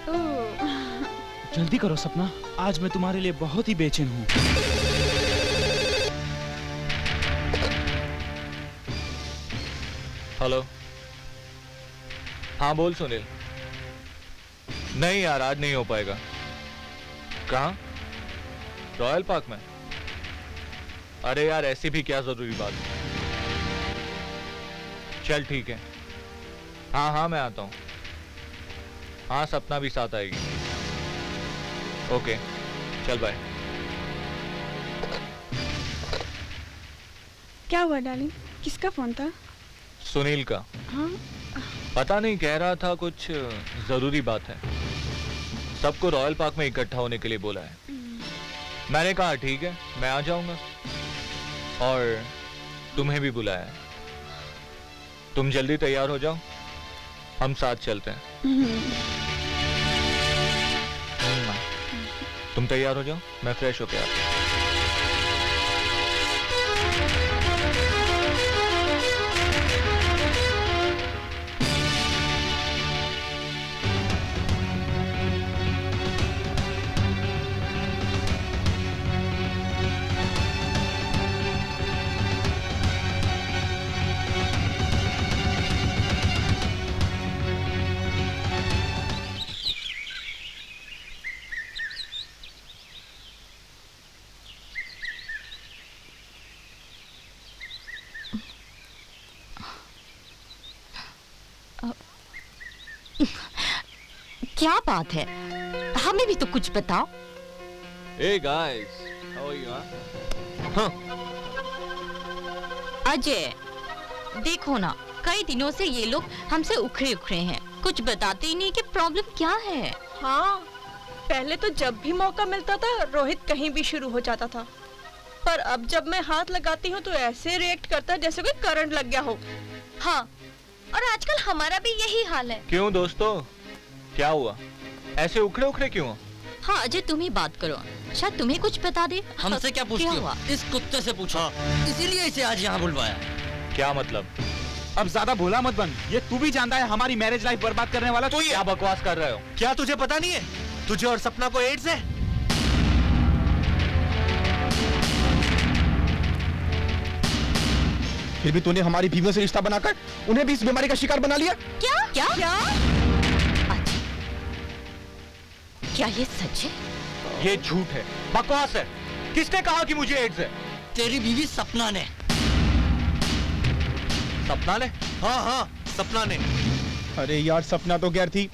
जल्दी करो सपना, आज मैं तुम्हारे लिए बहुत ही बेचैन हूँ। हेलो, हाँ बोल सुनील। नहीं यार, आज नहीं हो पाएगा। कहाँ? रॉयल पार्क में? अरे यार, ऐसी भी क्या जरूरी बात है। चल ठीक है, हाँ हाँ मैं आता हूँ। हाँ, सपना भी साथ आएगी। ओके, चल बाय। क्या हुआ डार्लिंग, किसका फोन था? सुनील का। हाँ? पता नहीं, कह रहा था कुछ जरूरी बात है, सबको रॉयल पार्क में इकट्ठा होने के लिए बोला है। मैंने कहा ठीक है, मैं आ जाऊंगा, और तुम्हें भी बुलाया है। तुम जल्दी तैयार हो जाओ, हम साथ चलते हैं। तुम तैयार हो जाओ, मैं फ्रेश होके आता हूँ। क्या बात है, हमें भी तो कुछ बताओ। Hey guys, how are you? हाँ? अजय, देखो ना, कई दिनों से ये लोग हमसे उखड़े उखड़े हैं, कुछ बताते ही नहीं कि प्रॉब्लम क्या है। हाँ, पहले तो जब भी मौका मिलता था रोहित कहीं भी शुरू हो जाता था, पर अब जब मैं हाथ लगाती हूँ तो ऐसे रिएक्ट करता है जैसे कोई करंट लग गया हो। हाँ, और आजकल हमारा भी यही हाल है। क्यों दोस्तों, क्या हुआ? ऐसे उखड़े उखड़े क्यों? हाँ अजय, तुम ही बात करो, शायद तुम्हें कुछ बता दे। हमसे क्या पूछती हो? इस कुत्ते से पूछो। इसीलिए इसे आज यहाँ बुलवाया। क्या मतलब? अब ज्यादा भोला मत बन, ये तू भी जानता है हमारी मैरिज लाइफ बर्बाद करने वाला तो क्या बकवास कर रहे हो? क्या तुझे पता नहीं है, तुझे और सपना को एड्स है? फिर भी तूने हमारी बीवियों से रिश्ता बनाकर उन्हें भी इस बीमारी का शिकार बना लिया। क्या क्या क्या? क्या ये सच है? ये झूठ है, बकवास है। किसने कहा कि मुझे एड्स है? तेरी बीवी सपना ने। सपना ने? हाँ हाँ, सपना ने। अरे यार, सपना तो गैर थी,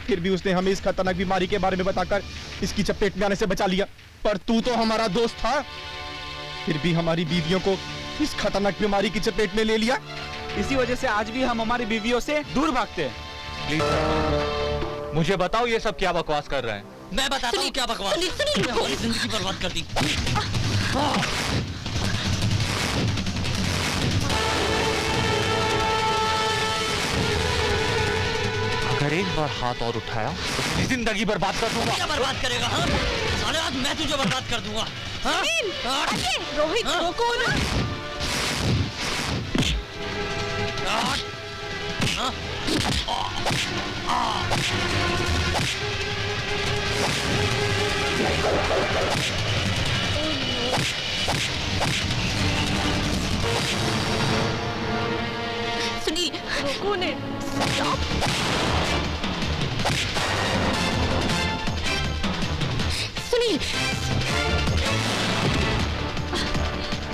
फिर भी उसने हमें इस खतरनाक बीमारी के बारे में बताकर इसकी चपेट में आने से बचा लिया। पर तू तो हमारा दोस्त था, फिर भी हमारी बीवियों को इस खतरनाक बीमारी की चपेट में ले लिया। इसी वजह से आज भी हम हमारी बीवियों से दूर भागते हैं। प्लीज मुझे बताओ, ये सब क्या बकवास कर रहे हैं? मैं बताता हूँ क्या बकवास। तूने हमारी जिंदगी बर्बाद कर दी। अगर एक बार हाथ और उठाया तो तेरी जिंदगी बर्बाद कर दूंगा। क्या बर्बाद करेगा? हाँ? साले आज मैं तुझे बर्बाद कर दूंगा। हाँ? रोहित रोको ना। सुनील, रोको ने। सुनील,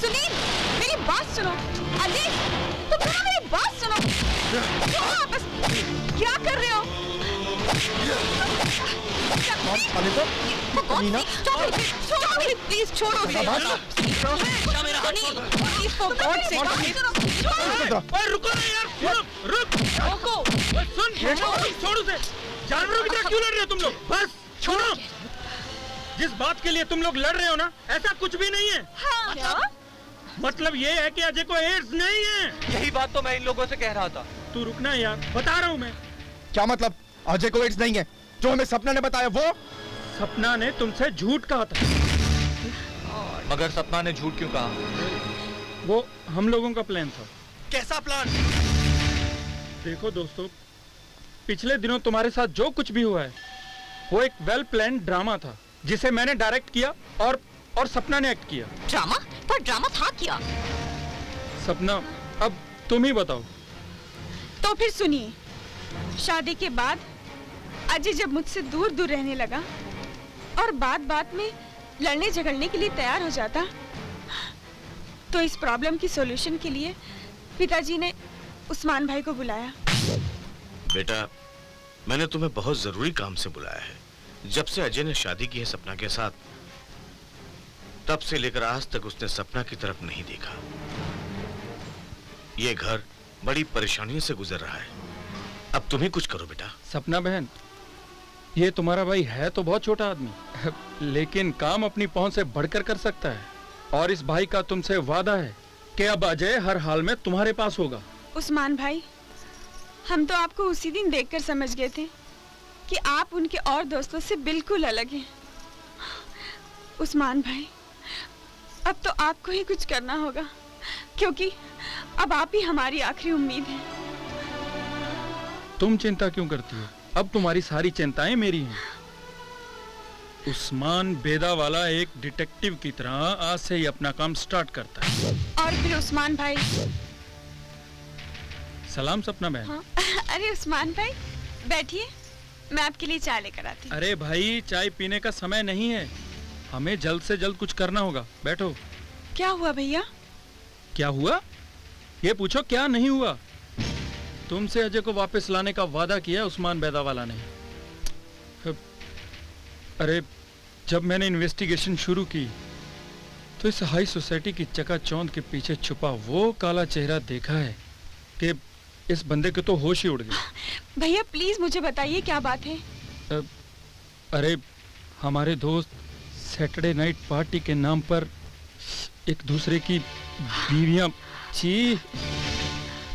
सुनील, मेरी बात सुनो। अजय, तुम दोनों मेरी बात सुनो। क्यों वापस? क्या कर रहे हो? प्लीज छोड़ो। रुको ना यार, रुक। सुन, छोड़ उसे। जानवरों की तरह क्यों लड़ रहे हो तुम लोग? बस छोड़ो। जिस बात के लिए तुम लोग लड़ रहे हो ना, ऐसा कुछ भी नहीं है। हाँ? मतलब ये है कि अजय को एड्स नहीं है। यही बात तो मैं इन लोगों से कह रहा था। तू रुकना यार, बता रहा हूँ मैं। क्या मतलब? अजय को एड्स नहीं है? जो हमें सपना ने बताया वो? सपना ने तुमसे झूठ कहा था। मगर सपना ने झूठ क्यों कहा? वो हम लोगों का प्लान था। कैसा प्लान? देखो दोस्तों, पिछले दिनों तुम्हारे साथ जो कुछ भी हुआ है वो एक वेल प्लान ड्रामा था जिसे मैंने डायरेक्ट किया और सपना ने एक्ट किया। ड्रामा? पर ड्रामा था क्या? सपना, अब तुम ही बताओ। तो फिर सुनिए, शादी के बाद अजय जब मुझसे दूर दूर रहने लगा और बात बात में लड़ने झगड़ने के लिए तैयार हो जाता, तो इस प्रॉब्लम की सॉल्यूशन के लिए पिताजी ने उस्मान भाई को बुलाया। बेटा, मैंने तुम्हें बहुत जरूरी काम से बुलाया है। जब से अजय ने शादी की है सपना के साथ, तब से लेकर आज तक उसने सपना की तरफ नहीं देखा। ये घर बड़ी परेशानियों से गुजर रहा है। अब तुम ही कुछ करो बेटा। सपना बहन, ये तुम्हारा भाई है तो बहुत छोटा आदमी, लेकिन काम अपनी पहुंच से बढ़कर कर सकता है। और इस भाई का तुमसे वादा है कि अब अजय हर हाल में तुम्हारे पास होगा। उस्मान भाई, हम तो आपको उसी दिन देखकर समझ गए थे कि आप उनके और दोस्तों से बिल्कुल अलग हैं। उस्मान भाई, अब तो आपको ही कुछ करना होगा, क्योंकि अब आप ही हमारी आखिरी उम्मीद हैं। तुम चिंता क्यों करती हो? अब तुम्हारी सारी चिंताएं मेरी हैं। उस्मान बेदावाला एक डिटेक्टिव की तरह आज से ही अपना काम स्टार्ट करता है। और फिर उस्मान भाई। सलाम सपना बहन। हाँ? अरे उस्मान भाई, बैठिए, मैं आपके लिए चाय लेकर आती हूँ। अरे भाई, चाय पीने का समय नहीं है, हमें जल्द से जल्द कुछ करना होगा। बैठो। क्या हुआ भैया? क्या हुआ? ये पूछो क्या नहीं हुआ। तुमसे अजय को वापस लाने का वादा किया उस्मान बेदावाला ने। अरे, जब मैंने इन्वेस्टिगेशन शुरू की तो इस हाई सोसाइटी की चकाचौंध के पीछे छुपा वो काला चेहरा देखा है कि इस बंदे के तो होश ही उड़ गए। भैया प्लीज मुझे बताइए क्या बात है। अरे, हमारे दोस्त सैटरडे नाइट पार्टी के नाम पर एक दूसरे की बीवियां। छी,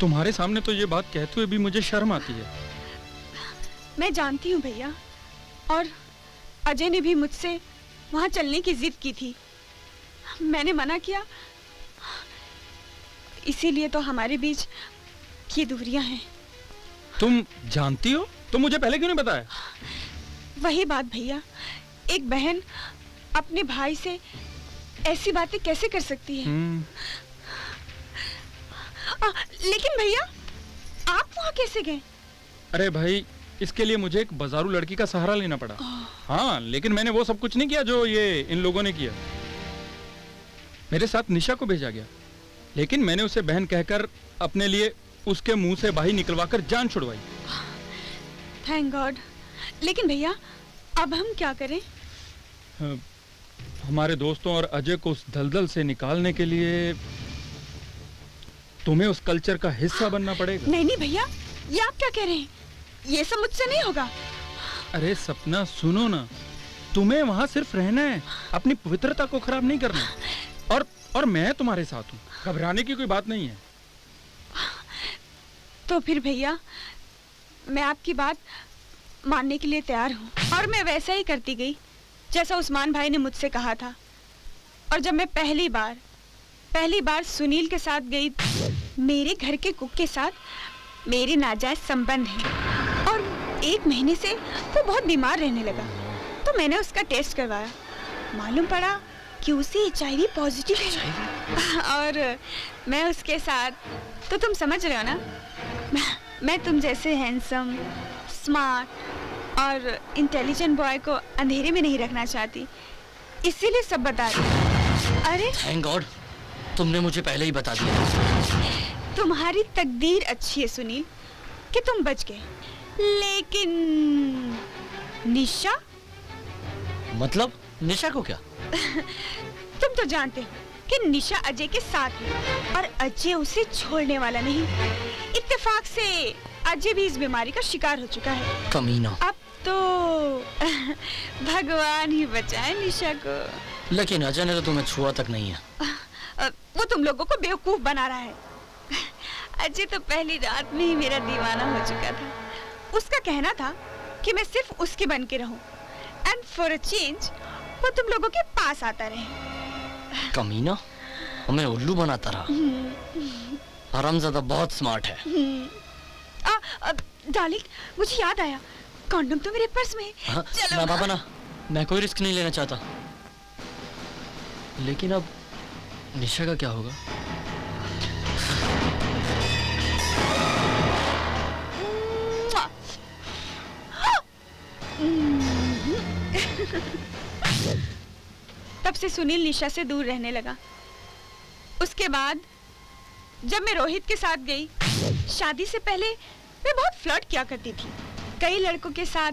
तुम्हारे सामने तो ये बात कहते हुए भी मुझे शर्म आती है। मैं जानती हूँ भैया, और अजय ने भी मुझसे वहाँ चलने की जिद की थी। मैंने मना किया, इसीलिए तो हमारे बीच ये दूरियां हैं। तुम जानती हो? तुम मुझे पहले क्यों नहीं बताया? वही बात भैया, एक बहन अपने भाई से ऐसी बातें कैसे कर सकती है? लेकिन भैया, आप वहाँ कैसे गए? अरे भाई, इसके लिए मुझे एक बाजारू लड़की का सहारा लेना पड़ा। हाँ, लेकिन मैंने वो सब कुछ नहीं किया जो ये इन लोगों ने किया। मेरे साथ निशा को भेजा गया, लेकिन मैंने उसे बहन कहकर अपने लिए उसके मुंह से बाही निकलवाकर जान छुड़वाई। Thank God. लेकिन भैया, अब हम क्या करें? हमारे दोस्तों और अजय को उस दलदल से निकालने के लिए तुम्हें उस कल्चर का हिस्सा बनना पड़ेगा। नहीं नहीं भैया, ये आप क्या कह रहे हैं? ये सब मुझसे नहीं होगा। अरे सपना, सुनो ना, तुम्हें वहाँ सिर्फ रहना है, अपनी पवित्रता को खराब नहीं करना। और मैं तुम्हारे साथ हूँ, घबराने की कोई बात नहीं है। तो फिर भैया, मैं आपकी बात मानने के लिए तैयार हूँ, और मैं वैसा ही करती गई जैसा उस्मान भाई ने मुझसे कहा था। और जब मैं पहली बार सुनील के साथ गई, मेरे घर के कुक के साथ मेरे नाजायज संबंध हैं, और 1 महीने से वो बहुत बीमार रहने लगा। तो मैंने उसका टेस्ट करवाया, मालूम पड़ा कि उसे HIV पॉजिटिव है। और मैं उसके साथ, तो तुम समझ रहे हो ना, मैं तुम जैसे हैंडसम, स्मार्ट और इंटेलिजेंट बॉय को अंधेरे में नहीं रखना चाहती, इसीलिए सब बता रही। अरे थैंक गॉड, तुमने मुझे पहले ही बता दिया। तुम्हारी तकदीर अच्छी है सुनील कि तुम बच गए, लेकिन निशा? मतलब निशा को क्या? तुम तो जानते हो कि निशा अजय के साथ है, और अजय उसे छोड़ने वाला नहीं। इत्तेफाक से अजय भी इस बीमारी का शिकार हो चुका है। कमीना। अब तो भगवान ही बचाए निशा को। लेकिन अजय ने तो तुम्हें छुआ तक नहीं है। वो तुम लोगों को बेवकूफ बना रहा है। अजय तो पहली रात में ही मेरा दीवाना हो चुका था। उसका कहना था कि मैं सिर्फ उसके बन के रहूं, एंड फॉर अ चेंज वो तुम लोगों के पास आता रहे। कमीना, हमें उल्लू बनाता रहा। हरामज़ादा बहुत स्मार्ट है। डार्लिंग, मुझे याद आया, कॉन्डम तो मेरे पर्स में है। हाँ, चलो ना बाबा ना, मैं कोई रिस्क नहीं लेना चाहता। लेकिन अब निशा का क्या होगा? तब से सुनील निशा से दूर रहने लगा। उसके बाद जब मैं रोहित के साथ गई, शादी से पहले मैं बहुत फ्लर्ट किया करती थी। कई लड़कों के साथ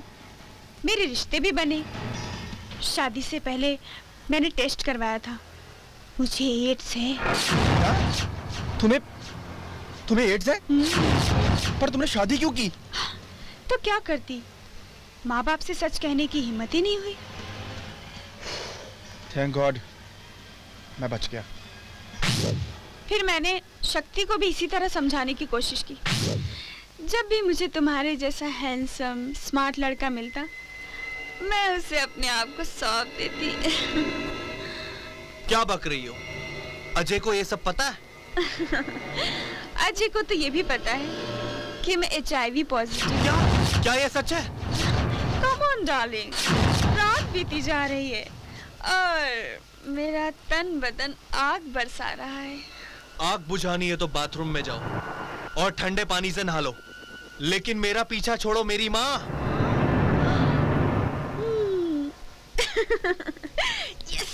मेरे रिश्ते भी बने। शादी से पहले मैंने टेस्ट करवाया था, मुझे एड्स है। तुम्हें एड्स है? पर तुमने शादी क्यों की? तो क्या करती, माँ बाप से सच कहने की हिम्मत ही नहीं हुई। थैंक गॉड मैं बच गया। फिर मैंने शक्ति को भी इसी तरह समझाने की कोशिश की। जब भी मुझे तुम्हारे जैसा हैंडसम स्मार्ट लड़का मिलता, मैं उसे अपने आप को सौंप देती। क्या बक रही हो? अजय को ये सब पता है? अजय को तो ये भी पता है कि मैं HIV पॉजिटिव। क्या ये सच है? कम ऑन डार्लिंग, रात बीती जा रही है और मेरा तन बदन आग बरसा रहा है। आग बुझानी है तो बाथरूम में जाओ और ठंडे पानी से नहा लो, लेकिन मेरा पीछा छोड़ो मेरी माँ। यस।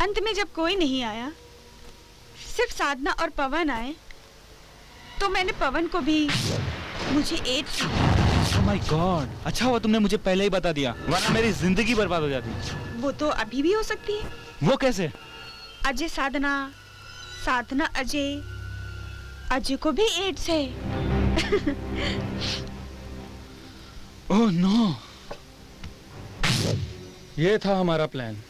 अंत में जब कोई नहीं आया, सिर्फ साधना और पवन आए, तो मैंने पवन को भी मुझे एड्स। ओह माय गॉड, अच्छा हुआ तुमने मुझे पहले ही बता दिया, वरना मेरी जिंदगी बर्बाद हो जाती। वो तो अभी भी हो सकती है। वो कैसे? अजय साधना, साधना अजय, अजय को भी एड्स है। Oh no. ये था हमारा प्लान।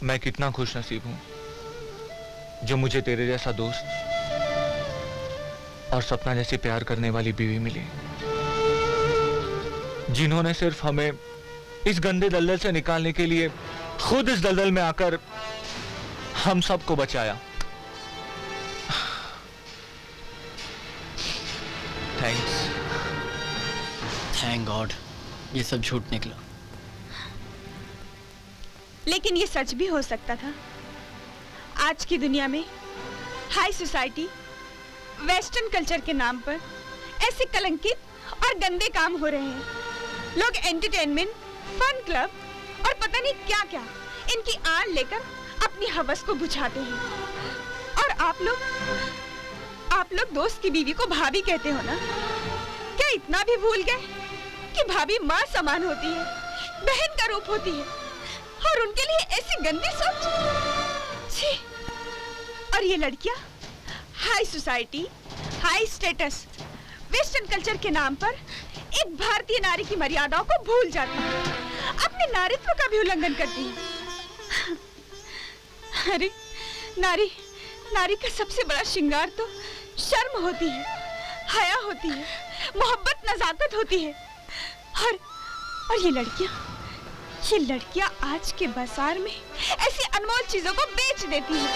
मैं कितना खुश नसीब हूं जो मुझे तेरे जैसा दोस्त और सपना जैसी प्यार करने वाली बीवी मिली, जिन्होंने सिर्फ हमें इस गंदे दलदल से निकालने के लिए खुद इस दलदल में आकर हम सबको बचाया। थैंक्स। थैंक गॉड ये सब झूठ निकला। लेकिन ये सच भी हो सकता था। आज की दुनिया में हाई सोसाइटी, वेस्टर्न कल्चर के नाम पर ऐसे कलंकित और गंदे काम हो रहे हैं। लोग एंटरटेनमेंट, फन क्लब और पता नहीं क्या क्या इनकी आड़ लेकर अपनी हवस को बुझाते हैं। और आप लोग दोस्त की बीवी को भाभी कहते हो ना? क्या इतना भी भूल गए कि भाभी माँ समान होती है, बहन का रूप होती है, और उनके लिए ऐसी गंदी सोच? छी! और ये लड़कियां high society, high status, western culture के नाम पर एक भारतीय नारी की मर्यादाओं को भूल जाती है, अपने नारीत्व का भी उल्लंघन करती है। अरे नारी का सबसे बड़ा श्रृंगार तो शर्म होती है, हया होती है, मोहब्बत, नजाकत होती है। और ये लड़कियां आज के बाजार में ऐसी अनमोल चीजों को बेच देती हैं।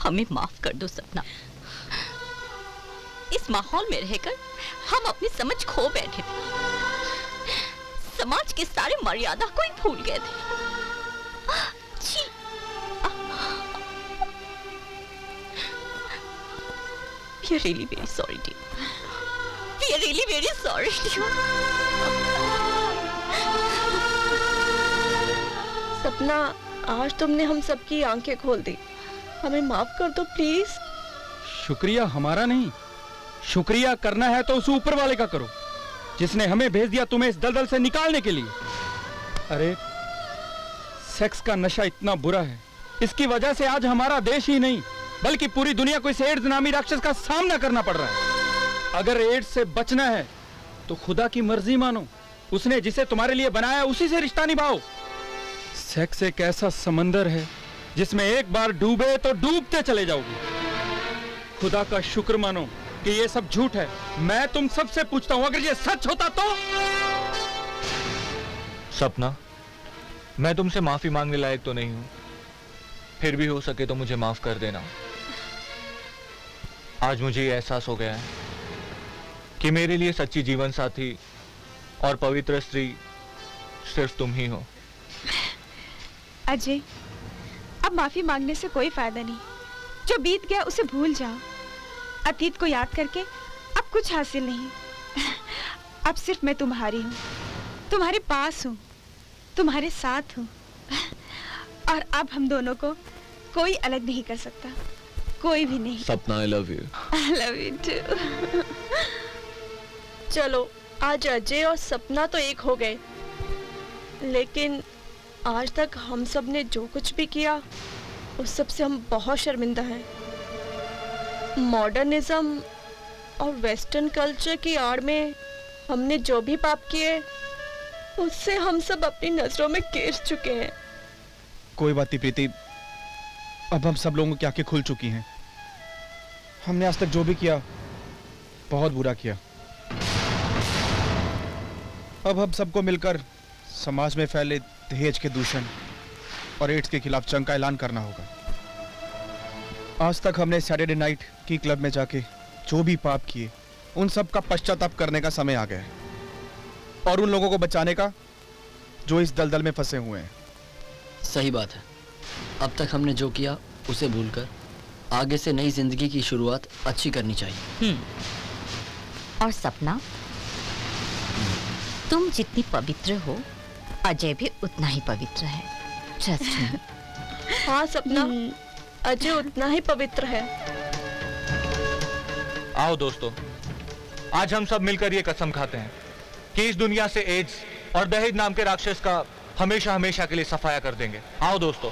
हमें माफ कर दो सपना। इस माहौल में रहकर हम अपनी समझ खो बैठे थे, समाज के सारे मर्यादा को ही भूल गए थे। छी! We are really very sorry, dear. We are really very sorry, dear. सपना, आज तुमने हम सबकी आंखें खोल दी, हमें माफ कर दो प्लीज। शुक्रिया हमारा नहीं, शुक्रिया करना है तो उस ऊपर वाले का करो जिसने हमें भेज दिया तुम्हें इस दलदल से निकालने के लिए। अरे सेक्स का नशा इतना बुरा है, इसकी वजह से आज हमारा देश ही नहीं बल्कि पूरी दुनिया को इस एड्स नामी राक्षस का सामना करना पड़ रहा है। अगर एड्स से बचना है तो खुदा की मर्जी मानो, उसने जिसे तुम्हारे लिए बनाया उसी से रिश्ता निभाओ। सेक्स एक ऐसा समंदर है जिसमें एक बार डूबे तो डूबते चले जाओगे। खुदा का शुक्र मानो कि ये सब झूठ है। मैं तुम सबसे पूछता हूं, अगर ये सच होता तो? सपना, मैं तुमसे माफी मांगने लायक तो नहीं हूं, फिर भी हो सके तो मुझे माफ कर देना। आज मुझे ये एहसास हो गया है कि मेरे लिए सच्ची जीवन साथी और पवित्र स्त्री सिर्फ तुम ही हो। अजय, अब माफी मांगने से कोई फायदा नहीं। जो बीत गया उसे भूल जाओ। अतीत को याद करके अब कुछ हासिल नहीं। अब सिर्फ मैं तुम्हारी हूँ, तुम्हारे पास हूँ, तुम्हारे साथ हूँ। और अब हम दोनों को कोई अलग नहीं कर सकता, कोई भी नहीं। सपना, I love you. I love you too। चलो, आज अजय और सपना तो एक हो गए, लेकिन आज तक हम सब ने जो कुछ भी किया उस सब से हम बहुत शर्मिंदा हैं। मॉडर्निज्म और वेस्टर्न कल्चर की आड़ में हमने जो भी पाप किए उससे हम सब अपनी नजरों में गिर चुके हैं। कोई बात नहीं प्रीति, अब हम सब लोगों की आंखें खुल चुकी हैं। हमने आज तक जो भी किया बहुत बुरा किया। अब हम सबको मिलकर समाज में फैले दहेज के दूषण और एड्स के खिलाफ जंग का ऐलान करना होगा। आज तक हमने सैटरडे नाइट की क्लब में जाके जो भी पाप किए उन सब का पश्चाताप करने का समय आ गया है, और उन लोगों को बचाने का जो इस दलदल में फंसे हुए हैं। सही बात है। अब तक हमने जो किया उसे भूलकर आगे से नई जिंदगी की शुरुआत अच्छी करनी चाहिए। और सपना, तुम जितनी पवित्र हो अजय भी उतना ही पवित्र है। Trust me. हाँ सपना, अजय उतना ही पवित्र है। आओ दोस्तों, आज हम सब मिलकर ये कसम खाते हैं कि इस दुनिया से एड्स और दहेज नाम के राक्षस का हमेशा हमेशा के लिए सफाया कर देंगे। आओ दोस्तों।